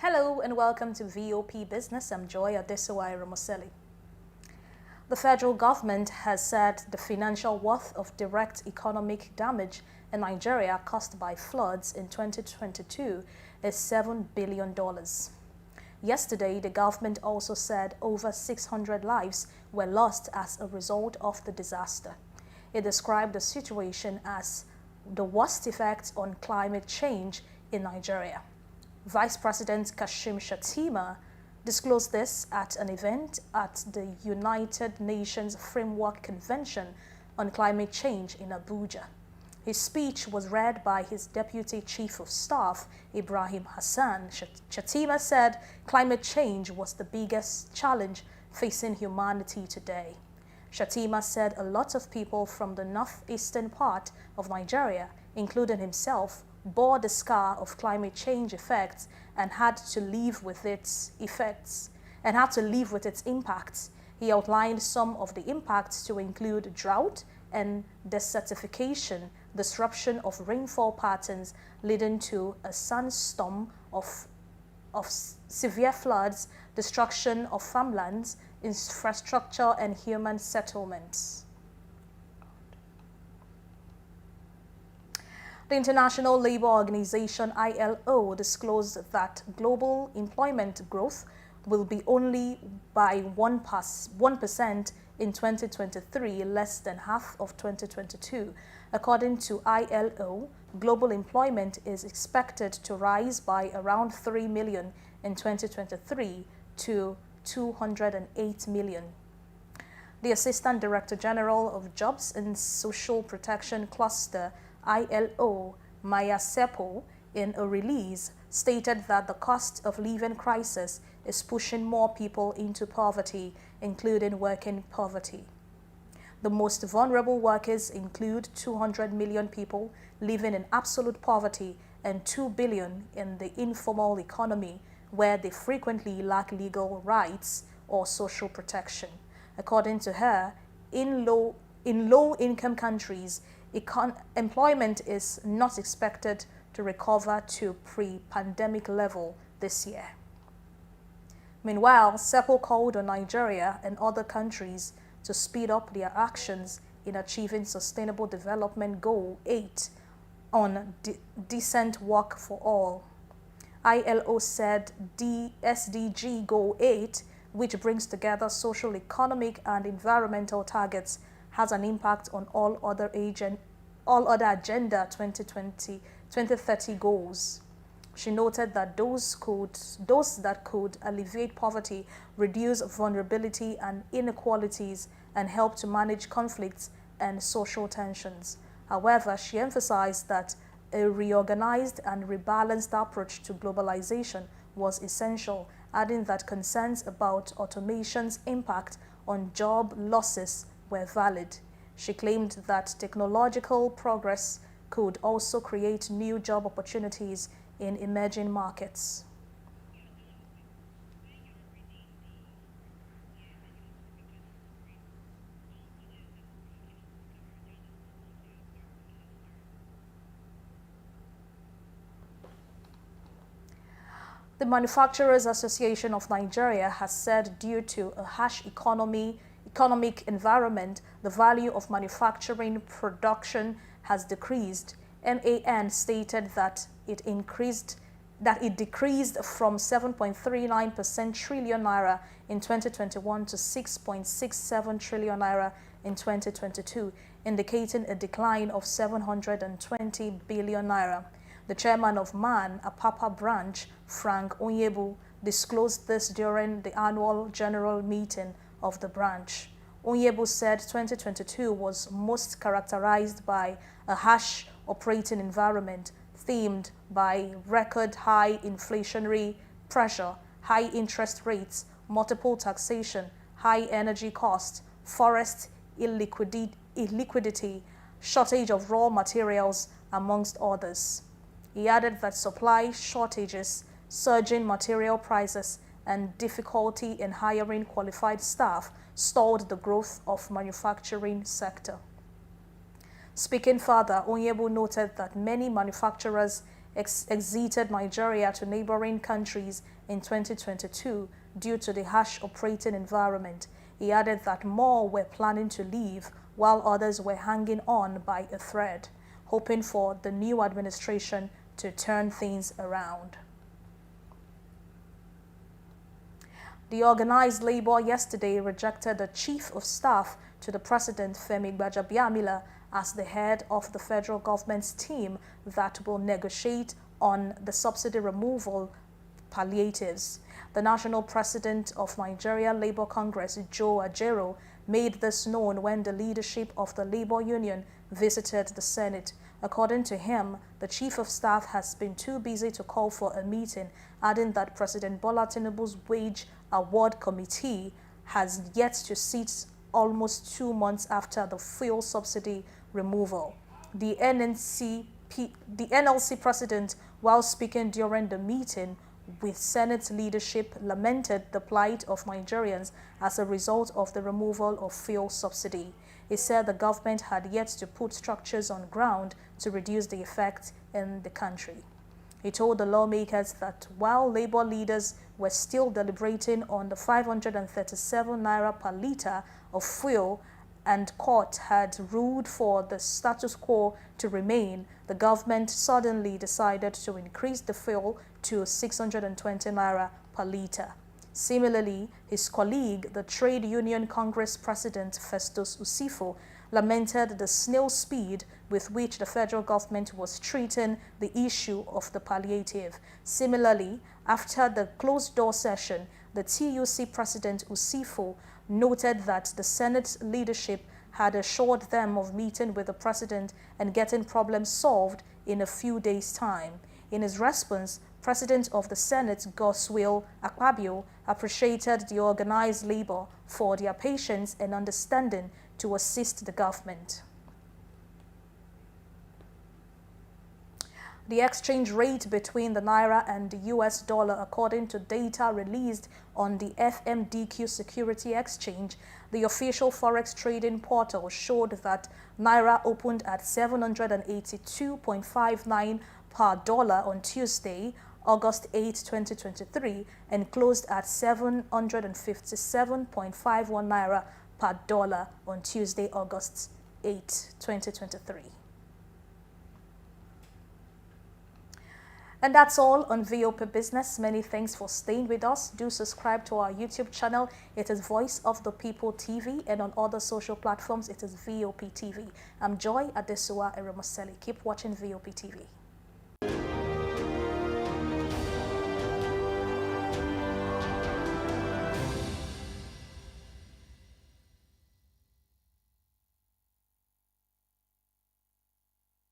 Hello and welcome to VOP Business. I'm Joy Adesawai Ramoseli. The federal government has said the financial worth of direct economic damage in Nigeria caused by floods in 2022 is $7 billion. Yesterday, the government also said over 600 lives were lost as a result of the disaster. It described the situation as the worst effect on climate change in Nigeria. Vice President Kashim Shettima disclosed this at an event at the United Nations Framework Convention on Climate Change in Abuja. His speech was read by his Deputy Chief of Staff, Ibrahim Hassan. Shettima said climate change was the biggest challenge facing humanity today. Shettima said a lot of people from the northeastern part of Nigeria, including himself, bore the scar of climate change effects and had to live with its impacts. He outlined some of the impacts to include drought and desertification, disruption of rainfall patterns leading to a sandstorm of severe floods, destruction of farmlands, infrastructure and human settlements. The International Labour Organization ILO disclosed that global employment growth will be only by 1% in 2023, less than half of 2022. According to ILO, global employment is expected to rise by around 3 million in 2023 to 208 million. The Assistant Director General of Jobs and Social Protection Cluster ILO, Maya Seppo, in a release, stated that the cost of living crisis is pushing more people into poverty, including working poverty. The most vulnerable workers include 200 million people living in absolute poverty and 2 billion in the informal economy, where they frequently lack legal rights or social protection. According to her, in low-income countries, employment is not expected to recover to pre-pandemic level this year. Meanwhile, Seppo called on Nigeria and other countries to speed up their actions in achieving Sustainable Development Goal 8 on decent work for all. ILO said the SDG Goal 8, which brings together social, economic, and environmental targets, has an impact on all other Agenda 2030 goals. She noted that those that could alleviate poverty, reduce vulnerability and inequalities, and help to manage conflicts and social tensions. However, she emphasized that a reorganized and rebalanced approach to globalization was essential, adding that concerns about automation's impact on job losses were valid. She claimed that technological progress could also create new job opportunities in emerging markets. The Manufacturers Association of Nigeria has said due to a harsh economic environment, the value of manufacturing production has decreased. MAN stated that it decreased from 7.39% trillion naira in 2021 to 6.67 trillion naira in 2022, indicating a decline of 720 billion naira. The chairman of MAN, Apapa branch, Frank Onyebu, disclosed this during the annual general meeting of the branch. Onyebu said 2022 was most characterized by a harsh operating environment themed by record high inflationary pressure, high interest rates, multiple taxation, high energy costs, forest illiquidity, shortage of raw materials, amongst others. He added that supply shortages, surging material prices, and difficulty in hiring qualified staff stalled the growth of manufacturing sector. Speaking further, Onyebu noted that many manufacturers exited Nigeria to neighboring countries in 2022 due to the harsh operating environment. He added that more were planning to leave while others were hanging on by a thread, hoping for the new administration to turn things around. The organized labor yesterday rejected the chief of staff to the president, Femi Gbajabiamila, as the head of the federal government's team that will negotiate on the subsidy removal palliatives. The national president of Nigeria Labour Congress, Joe Ajero, made this known when the leadership of the labor union visited the Senate. According to him, the chief of staff has been too busy to call for a meeting, adding that President Bola Tinubu's wage award committee has yet to sit almost 2 months after the fuel subsidy removal. The NLC president, while speaking during the meeting with Senate leadership, lamented the plight of Nigerians as a result of the removal of fuel subsidy. He said the government had yet to put structures on ground to reduce the effect in the country. He told the lawmakers that while labor leaders were still deliberating on the 537 naira per litre of fuel and court had ruled for the status quo to remain, the government suddenly decided to increase the fuel to 620 naira per litre. Similarly, his colleague, the Trade Union Congress President Festus Usifo, lamented the snail speed with which the federal government was treating the issue of the palliative. Similarly, after the closed-door session, the TUC President Usifo noted that the Senate leadership had assured them of meeting with the president and getting problems solved in a few days' time. In his response, President of the Senate, Godswill Akpabio, appreciated the organized labor for their patience and understanding to assist the government. The exchange rate between the naira and the US dollar, according to data released on the FMDQ Security Exchange, the official forex trading portal, showed that naira opened at 782.59 per dollar on Tuesday, August 8, 2023, and closed at 757.51 naira per dollar on Tuesday, August 8, 2023. And that's all on VOP Business. Many thanks for staying with us. Do subscribe to our YouTube channel. It is Voice of the People TV, and on other social platforms, it is VOP TV. I'm Joy Adesua Eremaseli. Keep watching VOP TV.